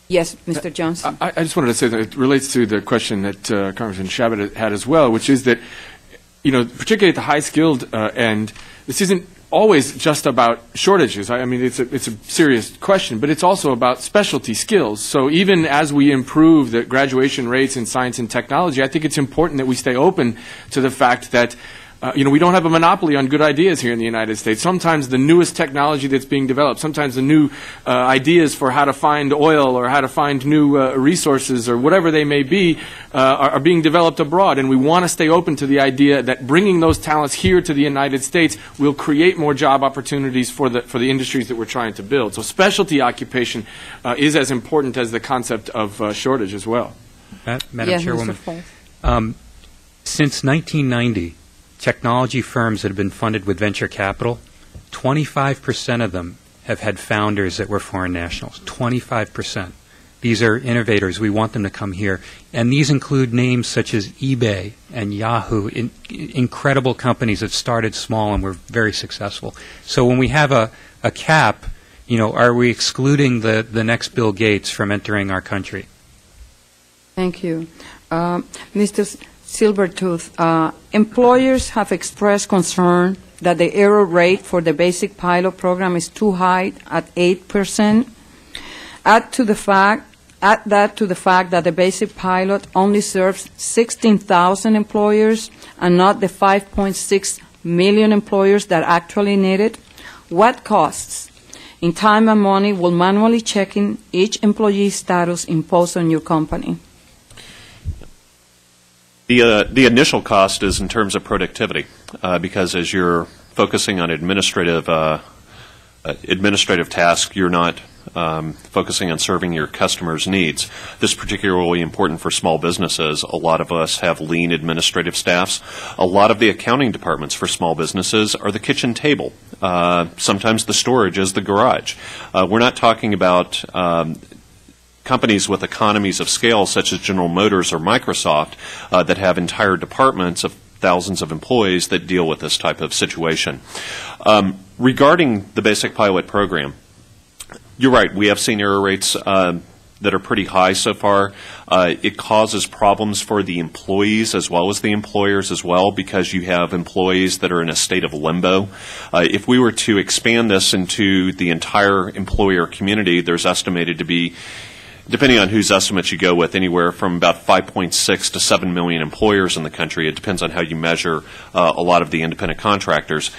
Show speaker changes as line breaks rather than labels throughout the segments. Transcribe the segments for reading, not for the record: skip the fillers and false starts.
Yes, Mr. Jones.
I just wanted to say that it relates to the question that Congressman Chabot had as well, which is that, particularly at the high-skilled end, this isn't always just about shortages. I mean, it's a serious question, but it's also about specialty skills. So even as we improve the graduation rates in science and technology, I think it's important that we stay open to the fact that we don't have a monopoly on good ideas here in the United States. Sometimes the newest technology that's being developed, sometimes the new ideas for how to find oil or how to find new resources or whatever they may be are being developed abroad. And we want to stay open to the idea that bringing those talents here to the United States will create more job opportunities for the industries that we're trying to build. So specialty occupation is as important as the concept of shortage as well.
Madam Chairwoman, since 1990, technology firms that have been funded with venture capital, 25% of them have had founders that were foreign nationals. 25%. These are innovators. We want them to come here. And these include names such as eBay and Yahoo, incredible companies that started small and were very successful. So when we have a cap, are we excluding the next Bill Gates from entering our country?
Thank you. Mr. Silvertooth, employers have expressed concern that the error rate for the basic pilot program is too high at 8%. Add that to the fact that the basic pilot only serves 16,000 employers and not the 5.6 million employers that actually need it. What costs in time and money will manually checking each employee's status impose on your company?
The initial cost is in terms of productivity, because as you're focusing on administrative tasks, you're not focusing on serving your customers' needs. This is particularly important for small businesses. A lot of us have lean administrative staffs. A lot of the accounting departments for small businesses are the kitchen table. Sometimes the storage is the garage. We're not talking about companies with economies of scale such as General Motors or Microsoft that have entire departments of thousands of employees that deal with this type of situation. Regarding the basic pilot program, you're right, we have seen error rates that are pretty high so far. It causes problems for the employees as well as the employers as well, because you have employees that are in a state of limbo. If we were to expand this into the entire employer community, there's estimated to be, depending on whose estimates you go with, anywhere from about 5.6 to 7 million employers in the country. It depends on how you measure a lot of the independent contractors.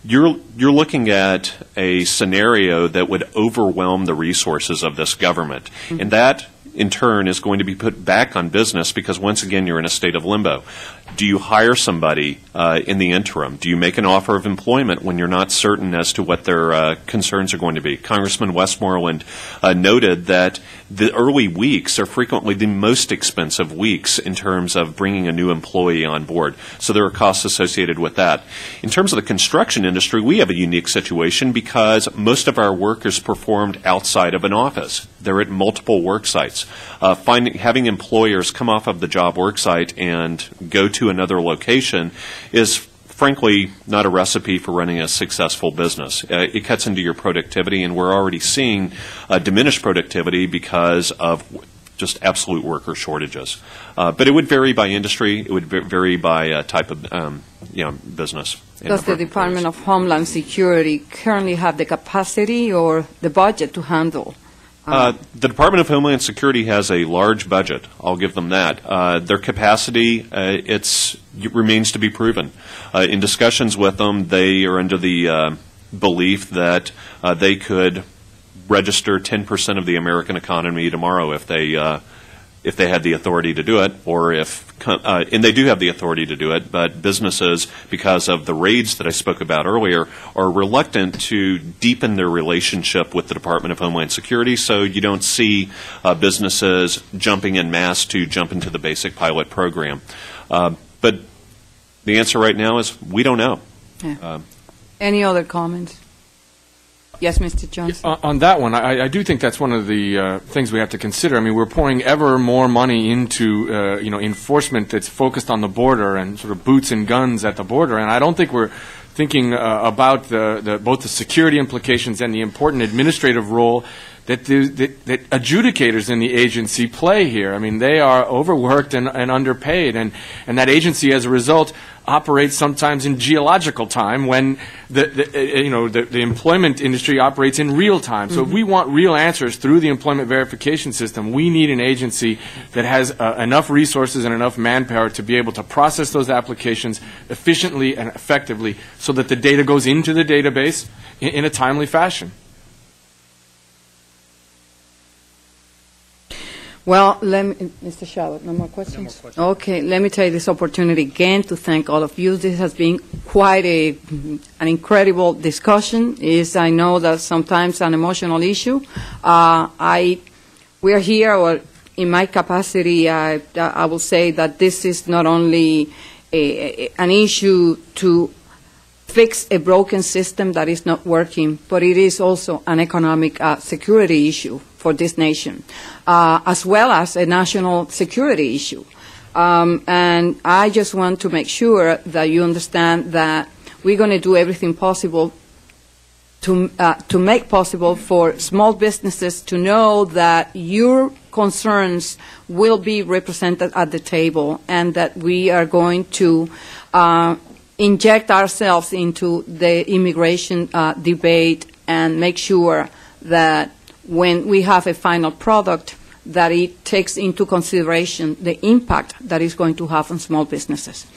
You're looking at a scenario that would overwhelm the resources of this government. Mm-hmm. And that, in turn, is going to be put back on business because, once again, you're in a state of limbo. Do you hire somebody in the interim? Do you make an offer of employment when you're not certain as to what their concerns are going to be? Congressman Westmoreland noted that the early weeks are frequently the most expensive weeks in terms of bringing a new employee on board. So there are costs associated with that. In terms of the construction industry, we have a unique situation because most of our work is performed outside of an office. They're at multiple work sites. Having employers come off of the job work site and go to another location is frankly not a recipe for running a successful business. It cuts into your productivity, and we're already seeing diminished productivity because of just absolute worker shortages. But it would vary by industry. It would vary by type of business.
Does the Department of Homeland Security currently have the capacity or the budget to handle?
The Department of Homeland Security has a large budget. I'll give them that. Their capacity, remains to be proven. In discussions with them, they are under the belief that they could register 10% of the American economy tomorrow if they had the authority to do it, or and they do have the authority to do it, but businesses, because of the raids that I spoke about earlier, are reluctant to deepen their relationship with the Department of Homeland Security, so you don't see businesses jumping en masse to jump into the basic pilot program. But the answer right now is we don't know.
Yeah. Any other comments? Yes, Mr. Johnson.
On that one, I do think that's one of the things we have to consider. I mean, we're pouring ever more money into enforcement that's focused on the border and sort of boots and guns at the border, and I don't think we're thinking about both the security implications and the important administrative role that adjudicators in the agency play here. I mean, they are overworked and underpaid, and that agency, as a result, operates sometimes in geological time when the employment industry operates in real time. So if we want real answers through the employment verification system, we need an agency that has enough resources and enough manpower to be able to process those applications efficiently and effectively so that the data goes into the database in a timely fashion.
Well, Mr. Chabot, no more questions?
No more questions.
Okay, let me take this opportunity again to thank all of you. This has been quite an incredible discussion. I know that sometimes an emotional issue. We are here, or in my capacity, I will say that this is not only an issue to fix a broken system that is not working, but it is also an economic security issue for this nation, as well as a national security issue. And I just want to make sure that you understand that we're going to do everything possible to make possible for small businesses to know that your concerns will be represented at the table, and that we are going to inject ourselves into the immigration debate and make sure that when we have a final product, that it takes into consideration the impact that it's going to have on small businesses.